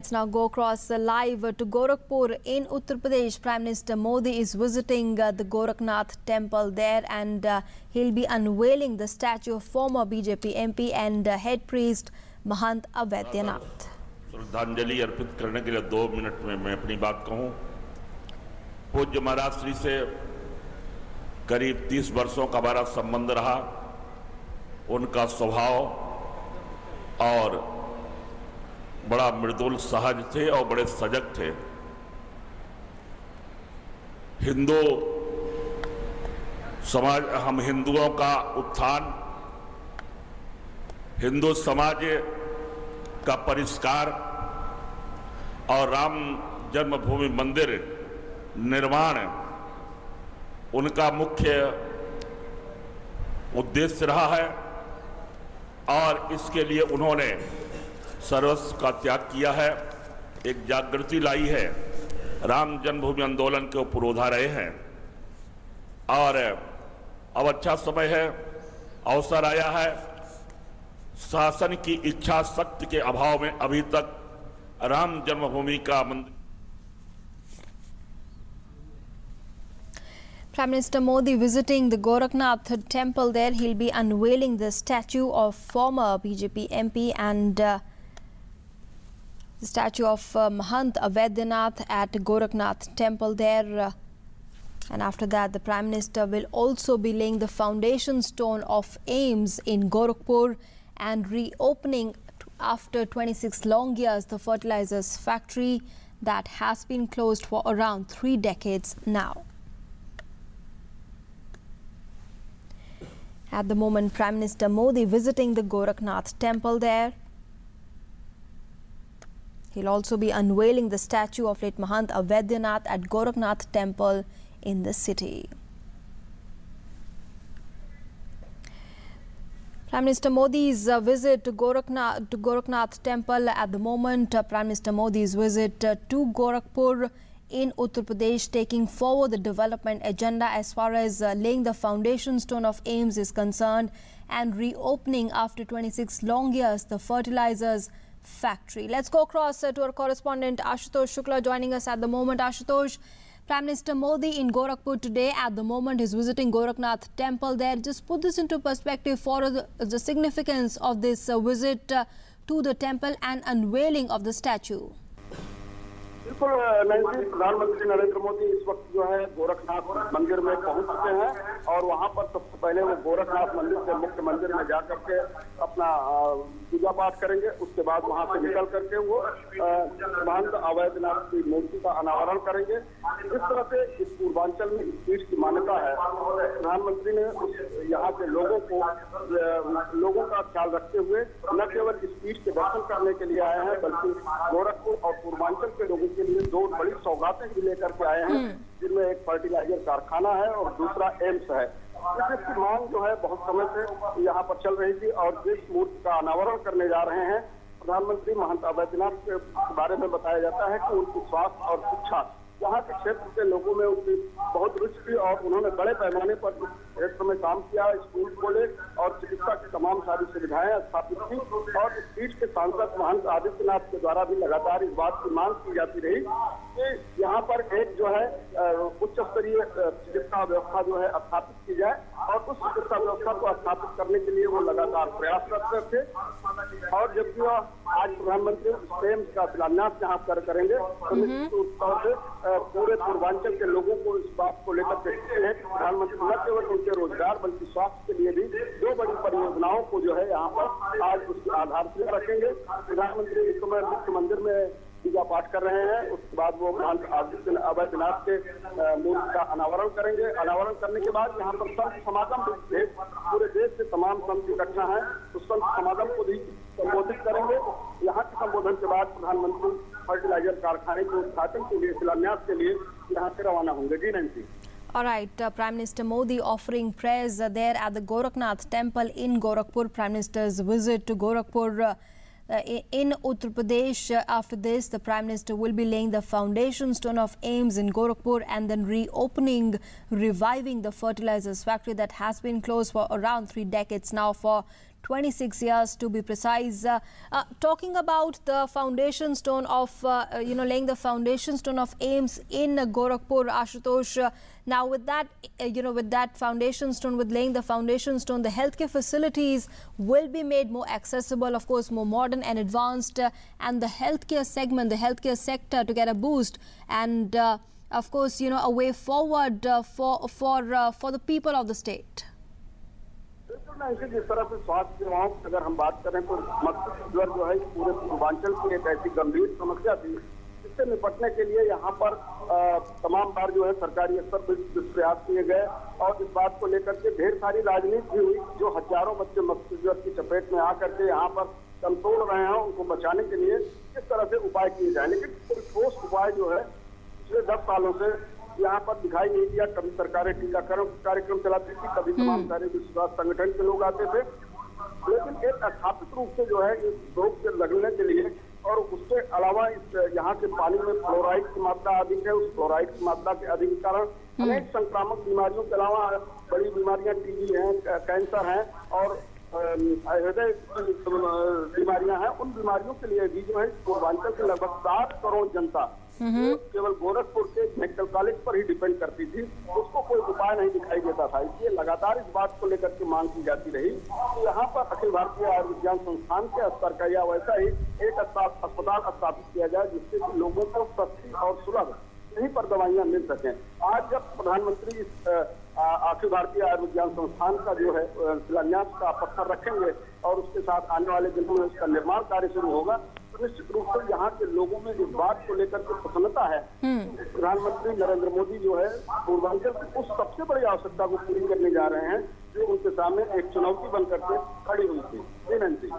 Let's now go across live to Gorakhpur in Uttar Pradesh. Prime Minister Modi is visiting the Gorakhnath temple there, and he'll be unveiling the statue of former BJP MP and head priest Mahant Avaidyanath. श्रद्धांजलि अर्पित करने के लिए 2 minute में मैं अपनी बात कहूं। पूज्य महाराज श्री से करीब 30 वर्षों का हमारा संबंध रहा। उनका स्वभाव और बड़ा मृदुल सहज थे और बड़े सजग थे। हिंदू समाज, हम हिंदुओं का उत्थान, हिंदू समाज का परिष्कार और राम जन्मभूमि मंदिर निर्माण उनका मुख्य उद्देश्य रहा है और इसके लिए उन्होंने सर्वस्व का त्याग किया है, एक जागृति लाई है, राम जन्मभूमि आंदोलन के ऊपर उठा रहे हैं। और अब अच्छा समय है, अवसर आया है। शासन की इच्छा शक्ति के अभाव में अभी तक राम जन्मभूमि का मंदिर। Prime Minister Modi visiting the Gorakhnath temple there. He'll be unveiling the statue of former BJP MP and the statue of Mahant Avaidyanath at Gorakhnath temple there. And after that, the Prime Minister will also be laying the foundation stone of AIIMS in Gorakhpur and reopening after 26 long years the fertilizers factory that has been closed for around 3 decades now. At the moment, Prime Minister Modi visiting the Gorakhnath temple there. He'll also be unveiling the statue of late Mahant Avaidyanath at Gorakhnath temple in the city. Prime Minister Modi's visit to Gorakhnath temple at the moment. Prime Minister Modi's visit to Gorakhpur in Uttar Pradesh, taking forward the development agenda as far as laying the foundation stone of AIIMS is concerned and reopening after 26 long years the fertilizers factory. Let's go across to our correspondent Ashutosh Shukla joining us at the moment. Ashutosh, Prime Minister Modi in Gorakhpur today at the moment is visiting Gorakhnath temple there. Just put this into perspective for the significance of this visit to the temple and unveiling of the statue. बिल्कुल Nancy, प्रधानमंत्री नरेंद्र मोदी इस वक्त जो है गोरखनाथ मंदिर में पहुंच चुके हैं और वहां पर सबसे पहले वो गोरखनाथ मंदिर से मुख्य मंदिर में जाकर के अपना पूजा पाठ करेंगे। उसके बाद वहां से निकल करके वो महंत अवैधनाथ की मूर्ति का अनावरण करेंगे। इस तरह से इस पूर्वांचल में इस पीठ की मान्यता है। प्रधानमंत्री ने यहाँ के लोगों का ख्याल रखते हुए न केवल इस पीठ के दर्शन करने के लिए आए हैं, बल्कि गोरखपुर और पूर्वांचल के लोगों के लिए 2 बड़ी सौगातें भी लेकर के आए हैं, जिनमें एक फर्टिलाइजर कारखाना है और दूसरा एम्स है। इसकी मांग जो है बहुत समय से यहाँ पर चल रही थी और जिस मूर्ति का अनावरण करने जा रहे हैं प्रधानमंत्री महंत अवैधनाथ के बारे में बताया जाता है कि उनकी स्वास्थ्य और शिक्षा यहाँ के क्षेत्र के लोगों में उनकी बहुत रुचि थी और उन्होंने बड़े पैमाने पर क्षेत्र में काम किया, स्कूल खोले और चिकित्सा की तमाम सारी सुविधाएं स्थापित की। और इस पीठ के सांसद महंत आदित्यनाथ के द्वारा भी लगातार इस बात की मांग की जाती रही कि यहाँ पर एक जो है उच्च स्तरीय चिकित्सा व्यवस्था जो है स्थापित की जाए और उस चिकित्सा व्यवस्था को स्थापित करने के लिए वो लगातार प्रयासरत थे। और जबकि आज प्रधानमंत्री एम्स का शिलान्यास यहाँ करेंगे तो निश्चित तौर से पूरे पूर्वांचल के लोगों को इस बात को लेकर देखते हैं कि प्रधानमंत्री न केवल उनके रोजगार बल्कि स्वास्थ्य के लिए भी 2 बड़ी परियोजनाओं को जो है यहाँ पर आज उसकी आधारशिला रखेंगे। प्रधानमंत्री इस समय मुख्य मंदिर में पूजा पाठ कर रहे हैं। उसके बाद वो महंत अवैधनाथ के मूर्ति का अनावरण करेंगे। अनावरण करने के बाद यहाँ पर संत समागम भी पूरे देश से तमाम संत इकट्ठा हैं, उस संत समागम को भी संबोधित करेंगे। यहाँ के संबोधन के बाद प्रधानमंत्री फर्टिलाइजर कारखाने के उद्घाटन के लिए, शिलान्यास के लिए यहाँ से रवाना होंगे। जी Nancy. All right, Prime Minister Modi offering prayers there at the Gorakhnath temple in Gorakhpur. Prime Minister's visit to Gorakhpur in Uttar Pradesh. After this, the Prime Minister will be laying the foundation stone of AIIMS in Gorakhpur and then reviving the fertilizers factory that has been closed for around 3 decades now. For 26 years to be precise. Talking about the foundation stone of, laying the foundation stone of AIIMS in Gorakhpur, Ashutosh. Now, with that, with that foundation stone, with laying the foundation stone, the healthcare facilities will be made more accessible, of course, more modern and advanced, and the healthcare segment, the healthcare sector to get a boost, and of course, a way forward for the people of the state. जिस तरह से स्वास्थ्य सेवाओं की अगर हम बात करें तो मस्तिष्क जो है पूरे पूर्वांचल की एक ऐसी गंभीर समस्या थी जिससे निपटने के लिए यहाँ पर तमाम बार जो है सरकारी स्तर पर प्रयास किए गए और इस बात को लेकर के ढेर सारी राजनीति भी हुई जो हजारों बच्चे मस्तिष्क की चपेट में आकर के यहाँ पर दम तोड़ रहे हैं उनको बचाने के लिए किस तरह से उपाय किए जाए, लेकिन कोई ठोस उपाय जो है पिछले 10 सालों से यहाँ पर दिखाई नहीं दिया। कभी सरकारें टीकाकरण कार्यक्रम चलाती थी, कभी तमाम सारे विश्वास संगठन के लोग आते थे, लेकिन एक स्थापित रूप से जो है इस रोग से लड़ने के लिए और उसके अलावा इस यहाँ के पानी में फ्लोराइड की मात्रा अधिक है, उस फ्लोराइड की मात्रा के अधिक कारण अनेक संक्रामक बीमारियों के अलावा बड़ी बीमारियां टीबी हैं, कैंसर हैं और हृदय बीमारियां हैं। उन बीमारियों के लिए भी जो है पूर्वांचल के लगभग 7 करोड़ जनता केवल गोरखपुर के मेडिकल कॉलेज पर ही डिपेंड करती थी, उसको कोई उपाय नहीं दिखाई देता था। इसलिए लगातार इस बात को लेकर के मांग की जाती रही कि यहाँ पर अखिल भारतीय आयुर्विज्ञान संस्थान के स्तर का या वैसा ही एक अस्पताल स्थापित किया जाए जिससे कि लोगों को सस्ती और सुलभ यहीं पर दवाइयां मिल सकें। आज जब प्रधानमंत्री इस अखिल भारतीय आयुर्विज्ञान संस्थान का जो है शिलान्यास का पत्थर रखेंगे और उसके साथ आने वाले दिनों में उसका निर्माण कार्य शुरू होगा, तो निश्चित रूप से यहाँ के लोगों में इस बात को लेकर के प्रसन्नता है। प्रधानमंत्री नरेंद्र मोदी जो है पूर्वांचल की उस सबसे बड़ी आवश्यकता को पूरी करने जा रहे हैं जो उनके सामने एक चुनौती बनकर के खड़ी हुई थी। जी Nandi.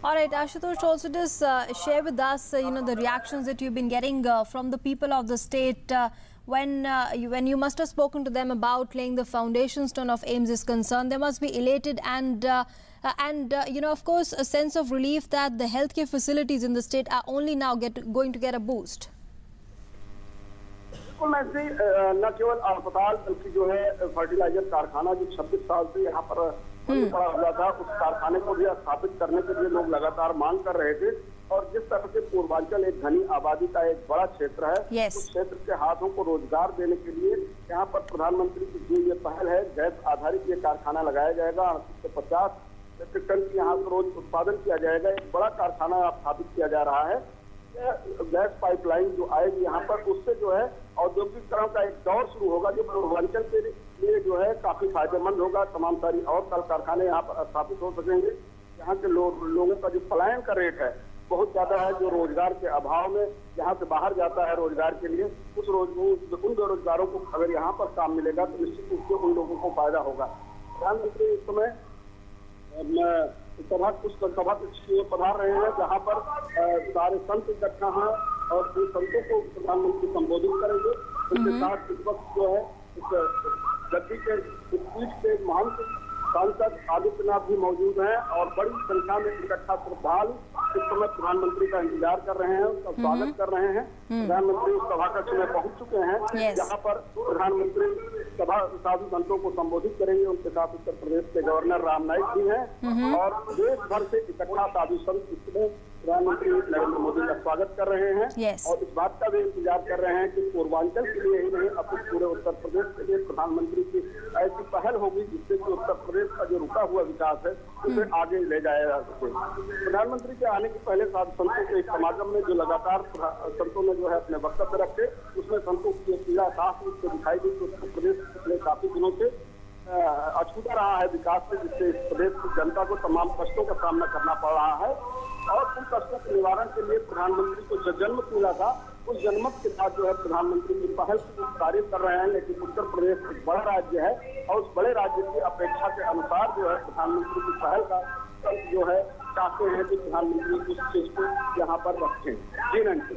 All right, Ashutosh, also just share with us, the reactions that you've been getting from the people of the state when you must have spoken to them about laying the foundation stone of AIIMS is concerned. They must be elated and of course, a sense of relief that the healthcare facilities in the state are only now going to get a boost. न केवल अस्पताल बल्कि जो है fertiliser कारखाना जो 26 साल से यहाँ पर पड़ा हुआ था, उस कारखाने को भी स्थापित करने के लिए लोग लगातार मांग कर रहे थे। और जिस तरह से पूर्वांचल एक घनी आबादी का एक बड़ा क्षेत्र है, उस क्षेत्र के हाथों को रोजगार देने के लिए यहाँ पर प्रधानमंत्री की जो ये पहल है, गैस आधारित ये कारखाना लगाया जाएगा। 38 से 50 मीट्रिक टन की यहाँ पर रोज उत्पादन किया जाएगा। एक बड़ा कारखाना स्थापित किया जा रहा है। गैस पाइपलाइन जो आएगी यहाँ पर, उससे जो है औद्योगिकरण का एक दौर शुरू होगा जो पूर्वांचल के लिए जो है काफी फायदेमंद होगा। तमाम सारी और कल कारखाने यहाँ पर स्थापित हो सकेंगे। यहाँ के लोगों का जो पलायन का रेट है बहुत ज्यादा है, जो रोजगार के अभाव में यहाँ से बाहर जाता है रोजगार के लिए, उन बेरोजगारों को अगर यहाँ पर काम मिलेगा तो निश्चित रूप से उन लोगों को फायदा होगा। प्रधानमंत्री इस समय सभा पधार रहे हैं जहाँ पर सारे संत इकट्ठा हैं और उन संतों को प्रधानमंत्री संबोधित करेंगे। उनके साथ इस वक्त जो है इस गद्दी के पीठ पे महंत सांसद आदित्यनाथ भी मौजूद हैं और बड़ी संख्या में इकट्ठा श्रद्धालु इस समय प्रधानमंत्री का इंतजार कर रहे हैं, उसका स्वागत कर रहे हैं। प्रधानमंत्री उस सभा कक्ष में पहुंच चुके हैं जहां पर प्रधानमंत्री सभा साधु संतों को संबोधित करेंगे। उनके साथ उत्तर प्रदेश के गवर्नर राम नाईक जी हैं और देश भर से इकट्ठा साधु संत इसमें प्रधानमंत्री नरेंद्र मोदी का स्वागत कर रहे हैं और इस बात का भी इंतजार कर रहे हैं कि पूर्वांचल के लिए ही नहीं अपने पूरे उत्तर प्रदेश के लिए प्रधानमंत्री की ऐसी पहल होगी जिससे कि उत्तर प्रदेश का जो रुका हुआ विकास है उसे आगे ले जाया जा सके। प्रधानमंत्री के आने के पहले साधु संतों के एक समागम में जो लगातार संतों ने जो है अपने वक्तव्य रखे, उसमें संतों की पीड़ा साफ रूप से दिखाई दी कि उत्तर प्रदेश पिछले काफी दिनों से अछूता रहा है विकास से, जिससे इस प्रदेश की जनता को तमाम कष्टों का सामना करना पड़ रहा है और उन कष्टों के निवारण के लिए प्रधानमंत्री को जो जनमत मिला था उस जनमत के साथ जो है प्रधानमंत्री की पहल की तारीफ कर रहे हैं। लेकिन उत्तर प्रदेश एक बड़ा राज्य है और उस बड़े राज्य की अपेक्षा के अनुसार जो है प्रधानमंत्री की पहल का जो है चाहते हैं कि प्रधानमंत्री उस चीज को यहाँ पर रखें। जी नहीं।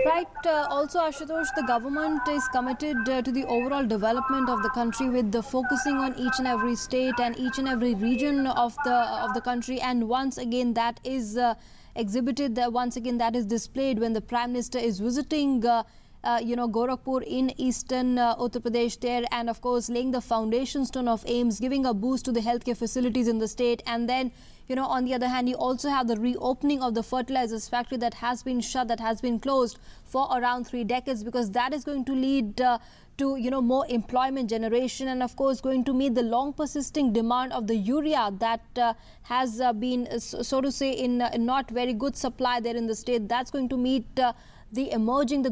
Right. Also, Ashutosh, the government is committed to the overall development of the country with the focusing on each and every state and each and every region of the country. And once again, that is exhibited. Once again, that is displayed when the Prime Minister is visiting. Gorakhpur in eastern Uttar Pradesh there, and of course laying the foundation stone of AIIMS, giving a boost to the healthcare facilities in the state, and then on the other hand, you also have the reopening of the fertilizers factory that has been shut, that has been closed for around 3 decades, because that is going to lead to more employment generation, and of course going to meet the long persisting demand of the urea that has been, so to say, in not very good supply there in the state. That's going to meet the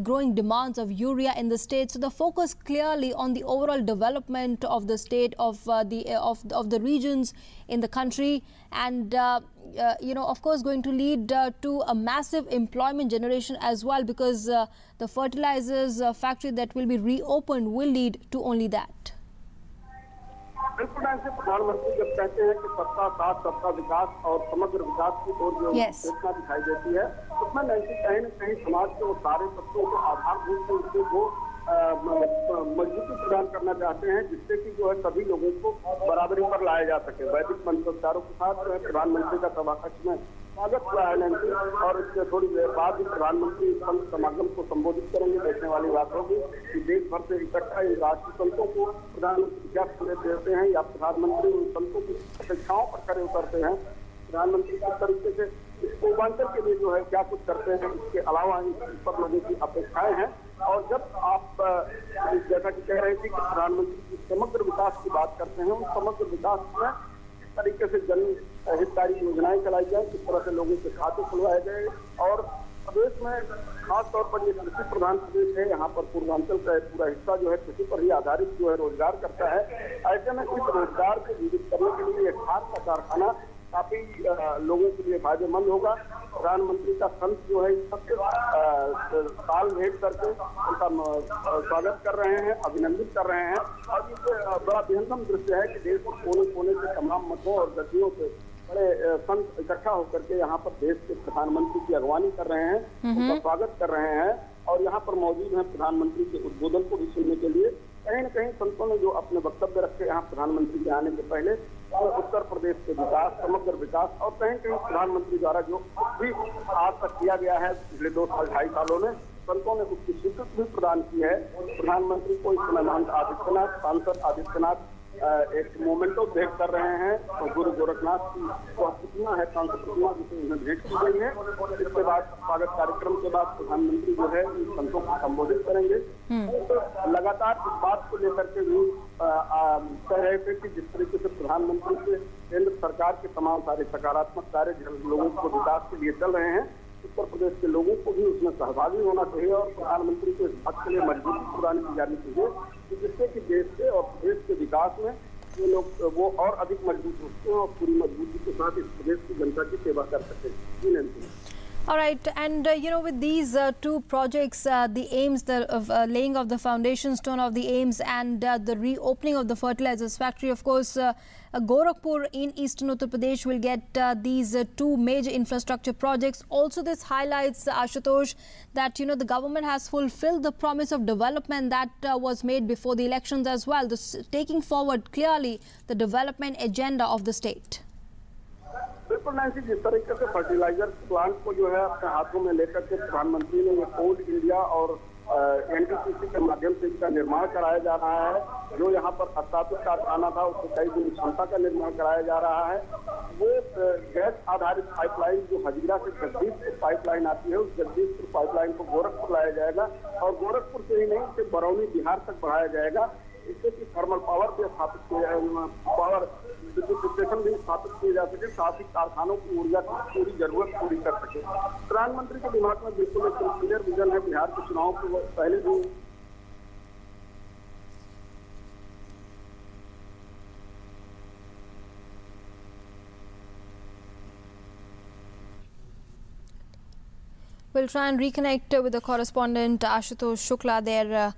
growing demands of urea in the state. So the focus clearly on the overall development of the state, of the regions in the country, and of course going to lead to a massive employment generation as well, because the fertilizers factory that will be reopened will lead to only that. बिल्कुल ऐसे प्रधानमंत्री जब कहते हैं कि सबका साथ सबका विकास और समग्र विकास की ओर जो सूचना दिखाई देती है, उसमें कहीं न कहीं समाज के वो सारे तत्वों को आधारभूत रूप से वो मजबूती प्रदान करना चाहते हैं, जिससे कि जो है सभी लोगों को बराबरी पर लाया जा सके। वैदिक मंत्रोच्चारों के साथ प्रधानमंत्री का सभा कक्ष में स्वागत किया है नैन्सी, और इसके थोड़ी देर बाद ही प्रधानमंत्री संत समागम को संबोधित करेंगे। देखने वाली बात होगी कि देश भर से इकट्ठा इन राष्ट्रीय संतों को प्रधानमंत्री क्या संदेश देते हैं, या प्रधानमंत्री उन संतों की अपेक्षाओं पर खरे उतरते हैं। प्रधानमंत्री किस तरीके से इस पूर्वांचल के लिए जो है क्या कुछ करते हैं, इसके अलावा इन पर लोगों की अपेक्षाएं हैं। और जब आप जैसा कि कह रहे थे कि प्रधानमंत्री समग्र विकास की बात करते हैं, उन समग्र विकास में किस तरीके से जन हितकारी योजनाएं चलाई जाए, किस तरह से लोगों के खाते खुलवाए गए, और प्रदेश में खास तौर पर ये कृषि प्रधान प्रदेश है, यहाँ पर पूर्वांचल का पूरा हिस्सा जो है कृषि पर ही आधारित जो है रोजगार करता है। ऐसे में इस रोजगार को जीवित करने के लिए खाद का कारखाना काफी लोगों के लिए फायदेमंद होगा। प्रधानमंत्री का संत जो है सबसे ताल भेंट करके उनका स्वागत कर रहे हैं, अभिनंदित कर रहे हैं, और ये बड़ा बेहतरीन दृश्य है कि देश के कोने कोने से तमाम मतों और गतियों से बड़े संत इकट्ठा होकर के यहाँ पर देश के प्रधानमंत्री की अगवानी कर रहे हैं, उनका स्वागत कर रहे हैं, और यहाँ पर मौजूद हैं प्रधानमंत्री के उद्बोधन को भी सुनने के लिए। कहीं न कहीं संतों ने जो अपने वक्तव्य रखे यहाँ प्रधानमंत्री के आने के पहले, उत्तर प्रदेश के विकास, समग्र विकास, और कहीं कहीं प्रधानमंत्री द्वारा जो भी आज तक किया गया है पिछले 2 साल 2.5 सालों में, संतों ने उसकी स्वीकृति भी प्रदान की है। प्रधानमंत्री को इस समय महंत आदित्यनाथ, सांसद आदित्यनाथ एक मोमेंटो भेंट कर रहे हैं, तो गुरु गोरखनाथ की प्रतिमा है, कांस्य प्रतिमा, जिसे उन्हें भेंट की गई है। इसके बाद स्वागत कार्यक्रम के बाद प्रधानमंत्री जो है इन संतों को संबोधित करेंगे। तो लगातार इस बात को लेकर के भी कह रहे थे कि जिस तरीके से प्रधानमंत्री से केंद्र सरकार के तमाम सारे सकारात्मक कार्य लोगों को विकास के लिए चल रहे हैं, उत्तर प्रदेश के लोगों को भी उसमें सहभागी होना चाहिए, और प्रधानमंत्री को इस बात के लिए मजबूती प्रदान की जानी चाहिए जिससे कि देश के और प्रदेश के विकास में ये लोग वो और अधिक मजबूत हो सके और पूरी मजबूती के साथ इस प्रदेश की जनता की सेवा कर सके। जी Nancy. All right, and with these 2 projects, the AIIMS, the laying of the foundation stone of the AIIMS, and the reopening of the fertilizers factory, of course, Gorakhpur in eastern Uttar Pradesh will get these 2 major infrastructure projects. Also, this highlights, Ashutosh, that the government has fulfilled the promise of development that was made before the elections as well, taking forward clearly the development agenda of the state. बिल्कुल Nancy, जिस तरीके से fertiliser plant को जो है अपने हाथों में लेकर के प्रधानमंत्री ने ये कोल इंडिया और एनटीपीसी के माध्यम से इसका निर्माण कराया जा रहा है, जो यहाँ पर स्थापित कारखाना था उसको कई गुनी क्षमता का निर्माण कराया जा रहा है। वो गैस आधारित पाइपलाइन जो हजीरा से जगदीशपुर पाइपलाइन आती है, उस जगदीशपुर पाइपलाइन को गोरखपुर लाया जाएगा, और गोरखपुर से ही नहीं इसे बरौनी बिहार तक बढ़ाया जाएगा, इससे कि थर्मल पावर भी स्थापित किया जाए, पावर विद्युत स्टेशन भी स्थापित किए जा सके, साथ ही कारखानों की ऊर्जा की पूरी जरूरत पूरी कर सके। प्रधानमंत्री के दिमाग में बिल्कुल एक क्लियर विजन है। बिहार के चुनाव को पहले भी We'll try and reconnect with the correspondent Ashutosh Shukla there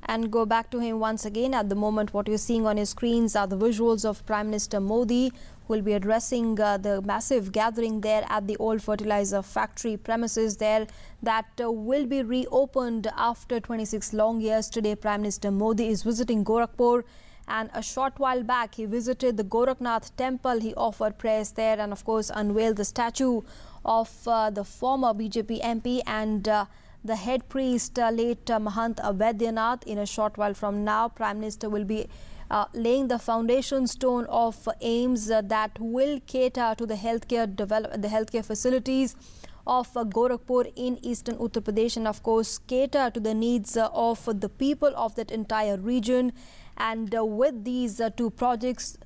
and go back to him once again. At the moment, what you're seeing on your screens are the visuals of Prime Minister Modi, who will be addressing the massive gathering there at the old fertilizer factory premises there that will be reopened after 26 long years. Today, Prime Minister Modi is visiting Gorakhpur, and a short while back he visited the Gorakhnath temple. He offered prayers there and of course unveiled the statue of the former BJP MP and the head priest late Mahant Vaidyanath. In a short while from now, Prime Minister will be laying the foundation stone of AIIMS that will cater to the healthcare facilities of Gorakhpur in eastern Uttar Pradesh, and of course cater to the needs of the people of that entire region. And with these two projects,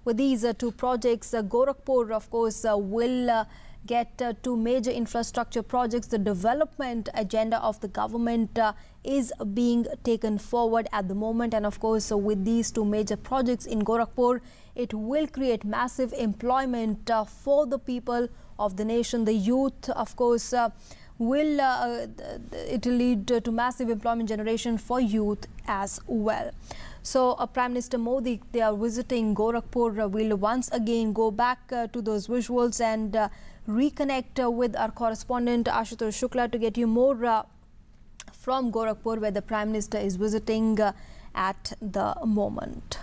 Gorakhpur of course will get two major infrastructure projects. The development agenda of the government is being taken forward at the moment, and of course with these two major projects in Gorakhpur, it will create massive employment for the people of the nation. The youth of course it will lead to massive employment generation for youth as well. So Prime Minister Modi, they are visiting Gorakhpur. We'll once again go back to those visuals and reconnect with our correspondent Ashutosh Shukla to get you more from Gorakhpur, where the Prime Minister is visiting at the moment.